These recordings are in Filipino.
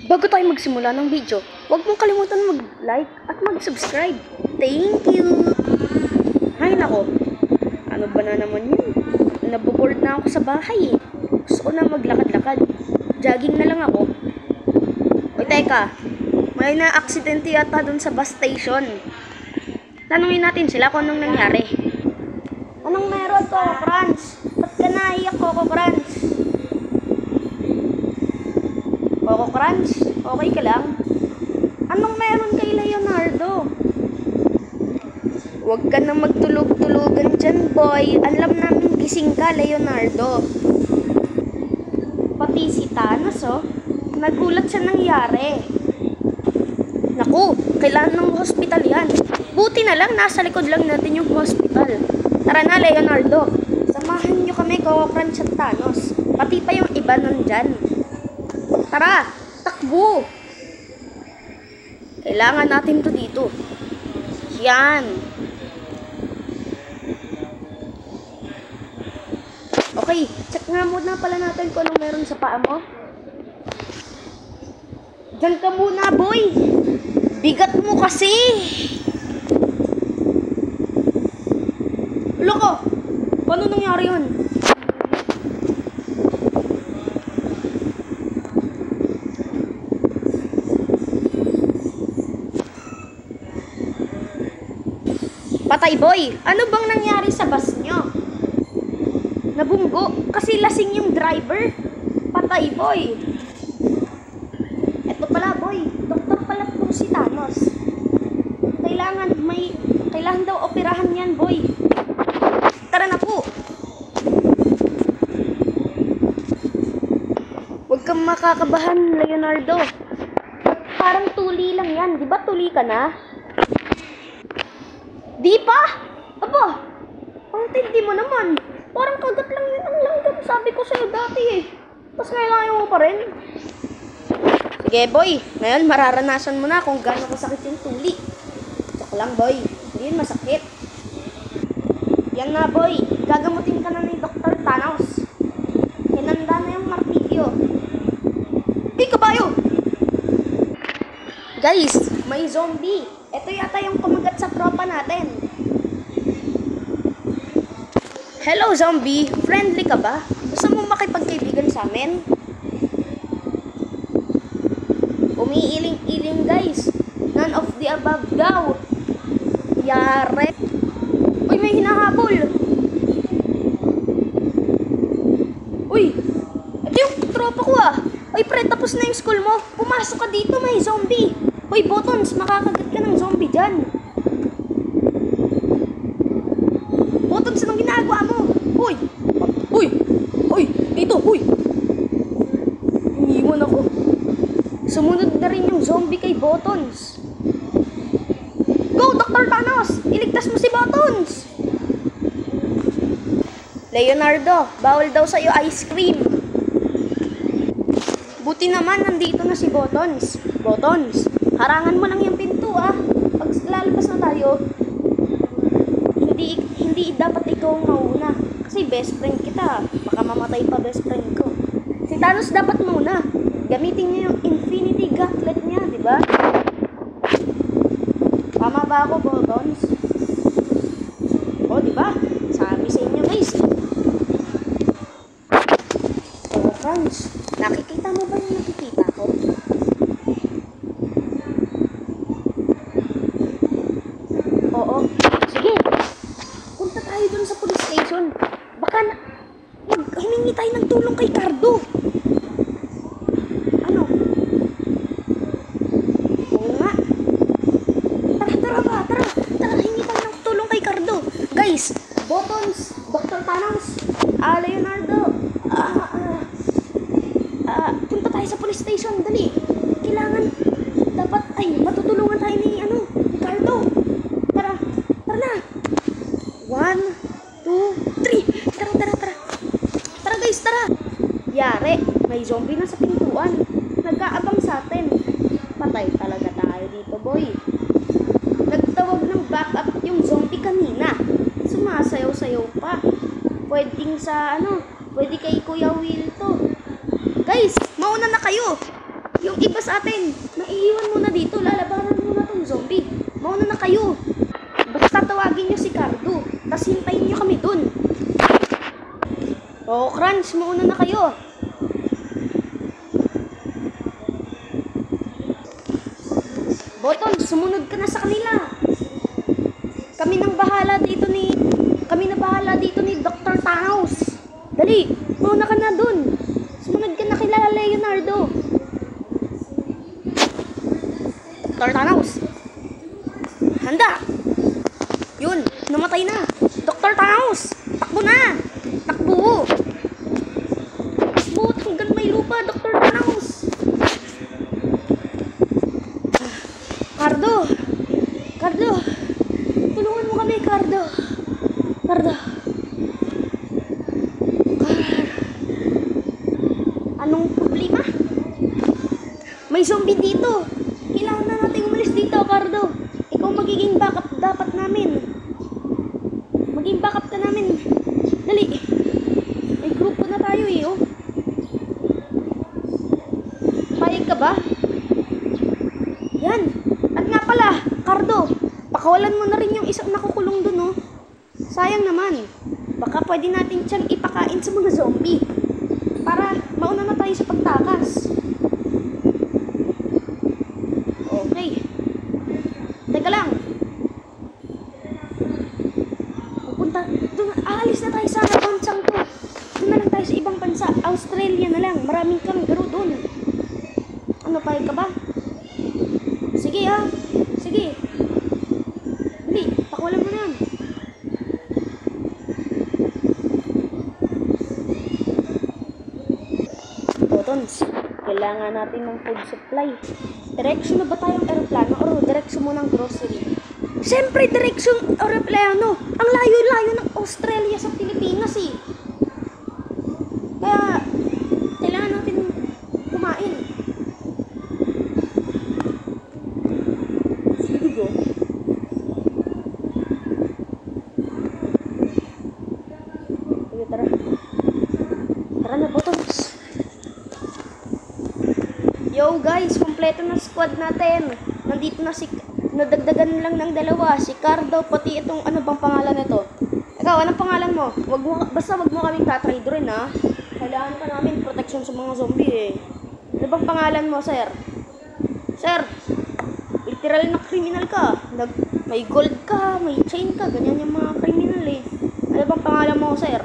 Bago tayo magsimula ng video, huwag mong kalimutan mag-like at mag-subscribe. Thank you! Ay nako, ano ba na naman yun? Naboboard na ako sa bahay eh. Gusto ko na maglakad-lakad. Jogging na lang ako. O teka, may na-aksidente yata dun sa bus station. Tanungin natin sila kung anong nangyari. Anong meron, Coco Crunch? Ba't ka naiyak, Coco Crunch? Coco Crunch, okay ka lang? Anong meron kay Leonardo? Huwag ka na magtulog-tulugan dyan, boy. Alam namin gising ka, Leonardo. Pati si Thanos, oh. Nagulat sa nangyari. Naku, kailangan ng hospital yan. Buti na lang, nasa likod lang natin yung hospital. Tara na, Leonardo. Samahan nyo kami, Coco Crunch at Thanos. Pati pa yung iba nandyan. Tara, takbo! Kailangan natin to dito. Yan. Okay, check nga muna pala natin kung anong meron sa paa mo. Diyan ka muna, boy! Bigat mo kasi! Loko! Paano nangyari yun? Patay, boy! Ano bang nangyari sa bus nyo? Nabunggo kasi lasing yung driver. Patay, boy! Eto pala, boy. Doktor pala po si Thanos. Kailangan daw operahan yan, boy. Tara na po! Huwag kang makakabahan, Leonardo. Parang tuli lang yan. Di ba tuli ka na? Di pa? Aba, ang tindi mo naman. Parang kagat lang yun ang langgam. Sabi ko sa'yo dati eh. Tapos ngayon ayaw mo pa rin. Sige boy, ngayon mararanasan mo na kung gaano kasakit yung tuli. Joke lang boy, hindi yun masakit. Yan na boy, gagamutin ka na ni Dr. Thanos. Hinanda na yung martilyo. Hey kabayo! Guys, may zombie. Ito yata yung kumagat sa tropa natin. Hello, zombie. Friendly ka ba? Gusto mo makipagkaibigan sa amin? Umiiling-iling, guys. None of the above daw. Yare. Uy, may hinahabol. Uy, ito yung tropa ko ah. Uy, pre, tapos na yung school mo. Pumasok ka dito, may zombie. Uy, Buttons, makakagat ka ng zombie dyan. Buttons, anong ginagawa mo? Uy! Uy! Uy! Dito! Uy! Iniwan ako. Sumunod na rin yung zombie kay Buttons. Go, Dr. Thanos! Iligtas mo si Buttons! Leonardo, bawal daw sa'yo ice cream. Buti naman, nandito na si Buttons. Buttons, harangan mo lang yung pinto ah. Pag lalabas na tayo, hindi dapat ikaw mauna. Kasi best friend kita. Baka mamatay pa best friend ko. Si Thanos dapat muna. Gamitin niya yung Infinity Gauntlet niya, di ba? Tama ba ako, Buttons? O, di ba? Sabi sa inyo, guys. Oh, Franz, nakikita mo ba yung nakikita ko? Oo. Sige. Punta tayo dun sa police station. Baka humingi tayo ng tulong kay Cardo. Ano? Oo nga. Tara ba? Tara, hingi tayo ng tulong kay Cardo. Guys, Buttons, Dr. Thanos, Leonardo, punta tayo sa police station. Dali. Kailangan, dapat, matutulungan tayo ni Cardo. Tara na. 1, 2, 3. Tara. Tara guys, tara. Yare, may zombie na sa pintuan. Nag-aabang sa atin. Patay talaga tayo dito, boy. Nagtawag ng backup yung zombie kanina. Sumasayaw-sayaw pa. Pwede kay Kuya Will to. Guys, mauna na kayo. Yung iba sa atin, maiiwan muna dito. Lalabanan muna tong zombie. Mauna na kayo. Basta tawagin nyo si Cardo. Tapos hintayin nyo kami dun. Oo, Crunch, mauna na kayo. Boton, sumunod ka na sa kanila. Kami na bahala dito ni Dr. Thanos. Dali, mauna ka na dun. Sumunod ka na kay Leonardo. Dr. Thanos. Handa. Yun, namatay na. Dr. Thanos, takbo na. Takbo. Takbo, hanggang may lupa, Dr. Thanos. Cardo, tulungan mo kami, Cardo. Anong problema? May zombie dito. Kailangan na natin umalis dito, Cardo. Ikaw magiging backup dapat namin. Maging backup ka namin. Dali. May grupo na tayo eh, oh. Payag ka ba? Yan. At nga pala, Cardo, pakawalan mo na rin yung isang nakukulong dun, oh. Sayang naman. Baka pwede natin siyang ipakain sa mga zombie. Para mauna na tayo sa pagtakas. Okay. Teka lang. Aalis na tayo sa bansang to. Doon na lang tayo sa ibang bansa. Australia na lang. Maraming kanggaro doon. Ano, payag ka ba? Sige ah. Sige. Hindi, pakawalan mo na yan. Botons, kailangan natin ng food supply. Direksyon na ba tayong aeroplano o direksyon mo ng grocery? Siyempre, direksyon aeroplano. Ang layo-layo ng Australia sa Pilipinas eh. Kaya, kailangan natin kumain. Sige go. Sige, tara. Tara na, Bottoms. Yo guys, kompleto na squad natin. Nandito na nadagdagan lang ng dalawa, si Cardo, pati itong ano bang pangalan nito. Ikaw, anong pangalan mo? Basta wag mo kaming tatrade rin ha. Kailangan pa namin protection sa mga zombie eh. Ano bang pangalan mo, sir? Sir, literal na criminal ka. May gold ka, may chain ka, ganyan yung mga criminal eh. Ano bang pangalan mo, sir?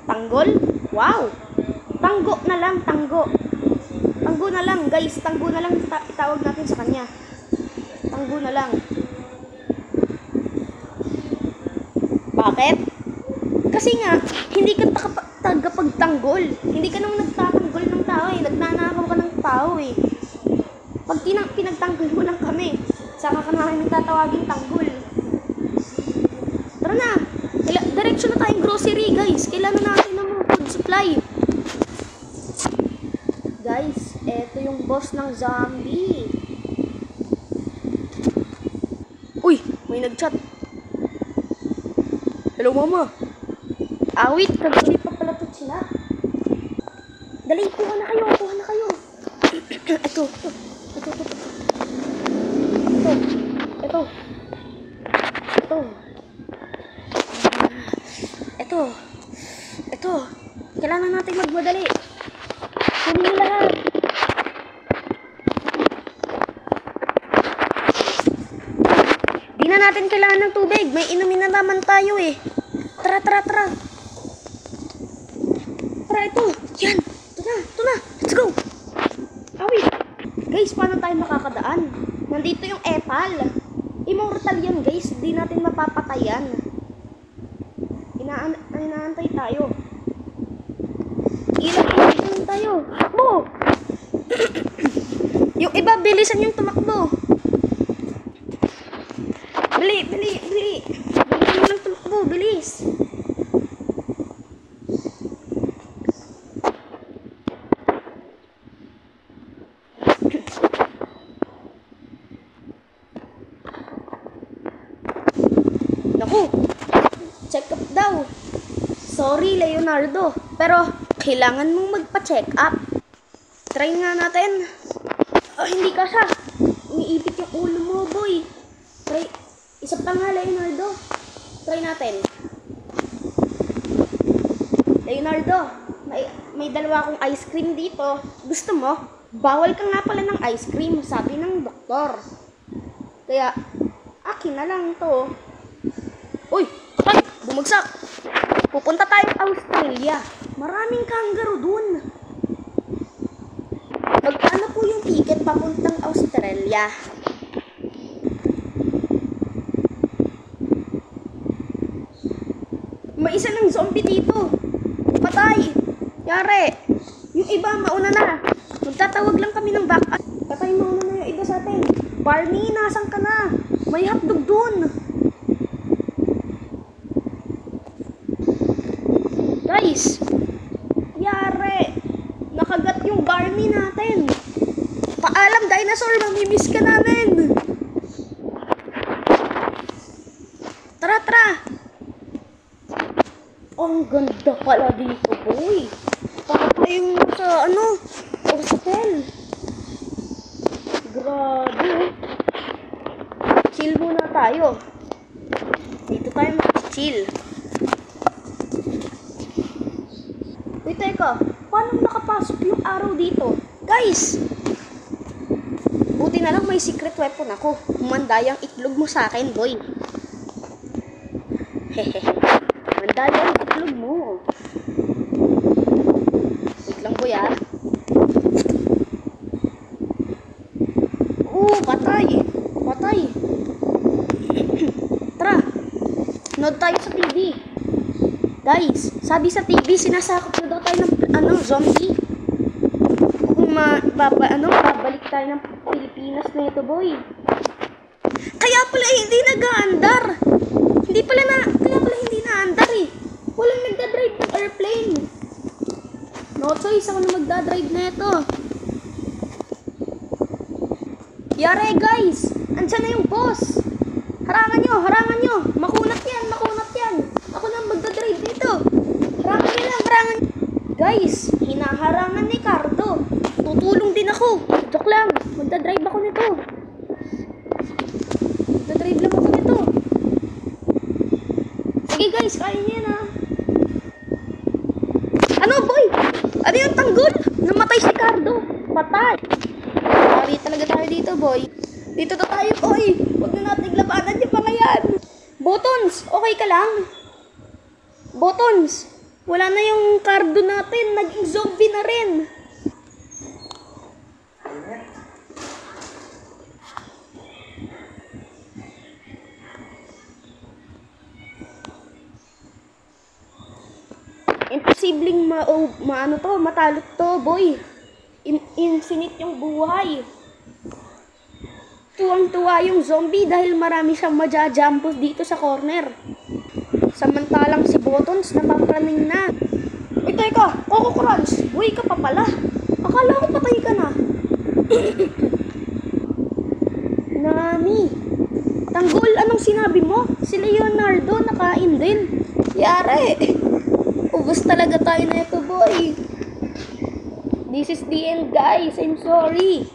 Tanggol? Wow! Tanggo na lang, tanggo. Tanggo na lang, guys. Tanggo na lang itawag natin sa kanya. Tanggo na lang. Bakit? Kasi nga, hindi ka tagapagtanggol. Hindi ka naman nagtatanggol ng tao eh. Nagnanakaw ka ng tao eh. Pag pinagtanggol mo lang kami, saka ka namin tatawagin tanggol. Tara na. Direksyon na tayong grocery, guys. Kailangan natin ng mga food supply. Guys, eto yung boss ng zombie. Uy, may nag-chat. Hello, mama. Wait, kagabi pa pala to sila. Dali, kuha na kayo. Ito. Kailangan natin magmadali. Kunin mo lahat. Di na natin kailangan ng tubig. May inumin na naman tayo eh. Tara. Tara, ito. Yan. Ito na. Let's go. Wait. Guys, paano tayo makakadaan? Nandito yung epal. Immortal yan, guys. Di natin mapapatayan. Inaantay tayo. Ilang tayo. Takbo! Yung iba, bilisan yung tumakbo. Bili. Bilisan mo lang tumakbo, bilis. Naku, check up daw. Sorry, Leonardo. Pero, Kailangan mong magpa-check up. Try nga natin. Oh, hindi ka siya. Umiipit yung ulo mo, boy. Try. Isa pa nga, Leonardo. Try natin. Leonardo, may dalawa akong ice cream dito. Gusto mo? Bawal ka nga pala ng ice cream, sabi ng doktor. Kaya, akin na lang to. Uy, patay! Bumagsak! Pupunta tayong Australia. Maraming kangaroo dun. Magkano po yung ticket papuntang Australia? May isa ng zombie dito. Patay! Yari! Yung iba, mauna na. Magtatawag lang kami ng backup. Patay, mauna na yung iba sa atin. Barney, nasan ka na? May hotdog dun. Guys! Yari! Nakagat yung Barney natin. Paalam, dinosaur! Mamimiss ka namin! Tara, tara! Ang ganda pala dito, boy. Yung sa hotel. Grabe. Chill muna tayo. Dito tayo mag-chill. Wait, teka. Paano nakapasok yung araw dito? Guys! Buti na lang may secret weapon ako. Mandayang itlog mo sa akin, boy. Hehehe. Mandayang itlog mo. Lang boy ah. Patay. Patay. Tara. Nood tayo sa TV. Guys, sabi sa TV sinasakop na daw tayo ng zombie. Kung babalik tayo ng Pilipinas na ito, boy. Kaya pala hindi nag-aandar. Kaya pala hindi na-andar eh. Walang nagda-drive ng airplane. No choice, ako na magdadrive na ito. Yare guys! Andyan na yung boss! Harangan nyo! Makunat yan! Ako na magdadrive dito! Harangan nyo lang! Guys, hinaharangan ni Cardo. Tutulong din ako. Joke lang, magdadrive ako nito. Sige guys, kaya nyo yan ah. Ano boy? Ano yung tanggol? Namatay si Cardo. Patay. Sorry talaga tayo dito, boy. Dito na tayo, boy. Huwag na natin labanan yung mga yan. Buttons, okay ka lang? Buttons, wala na yung Cardo natin. Naging zombie na rin. Imposibleng matalot to, boy. Infinite yung buhay. Tuwang-tuwa yung zombie dahil marami siyang majajampos dito sa corner. Samantalang si Buttons napapraning na. Uy, teka, Coco Crunch, buhay ka pa pala. Akala ko patay ka na. Nani? Tanggol, anong sinabi mo? Si Leonardo nakain din. Yare. Ubus talaga tayo na ito, boy. This is the end, guys. I'm sorry.